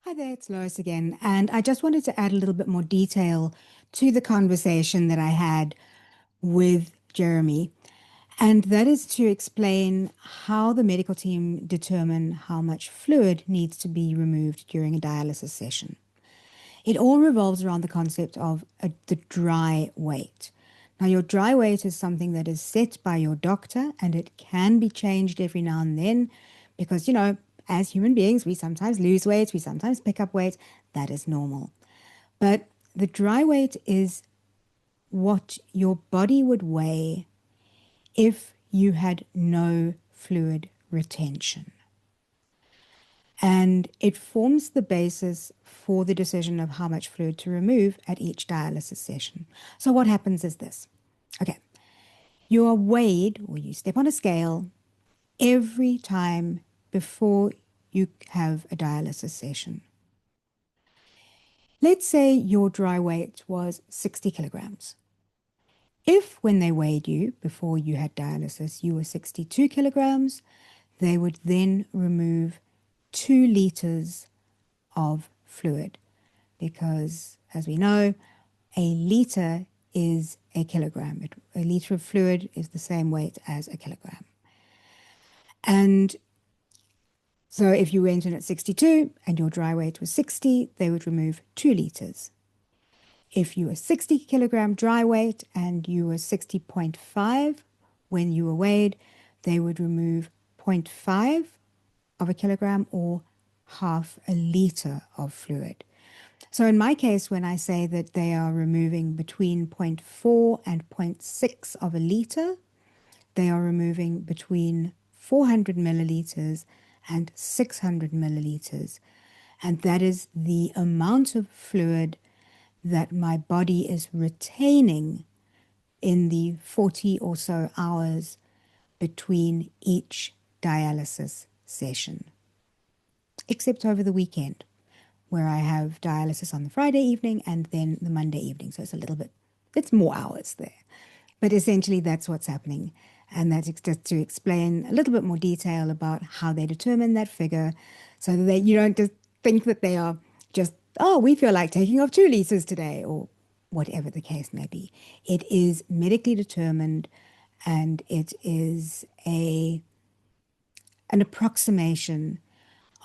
Hi there, it's Lois again. And I just wanted to add a little bit more detail to the conversation that I had with Jeremy. And that is to explain how the medical team determine how much fluid needs to be removed during a dialysis session. It all revolves around the concept of the dry weight. Now, your dry weight is something that is set by your doctor and it can be changed every now and then because, as human beings, we sometimes lose weight, we sometimes pick up weight. That is normal. But the dry weight is what your body would weigh if you had no fluid retention. And it forms the basis for the decision of how much fluid to remove at each dialysis session. So what happens is this. Okay, you are weighed or you step on a scale every time before you have a dialysis session. Let's say your dry weight was 60 kilograms. If when they weighed you before you had dialysis, you were 62 kilograms, they would then remove 2 liters of fluid because, as we know, a liter is a kilogram. A liter of fluid is the same weight as a kilogram. And so if you went in at 62 and your dry weight was 60, they would remove 2 liters. If you were 60 kilogram dry weight and you were 60.5 when you were weighed, they would remove zero point 0.5 of a kilogram or half a liter of fluid. So in my case, when I say that they are removing between zero point 0.4 and zero point 0.6 of a liter, they are removing between 400 milliliters and 600 milliliters. And that is the amount of fluid that my body is retaining in the 40 or so hours between each dialysis session, except over the weekend, where I have dialysis on the Friday evening and then the Monday evening. So it's more hours there. But essentially, that's what's happening. And that's just to explain a little bit more detail about how they determine that figure so that you don't just think that they are just, oh, we feel like taking off 2 liters today or whatever the case may be. It is medically determined and it is an approximation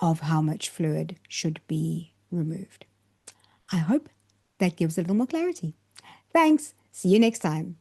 of how much fluid should be removed. I hope that gives a little more clarity. Thanks. See you next time.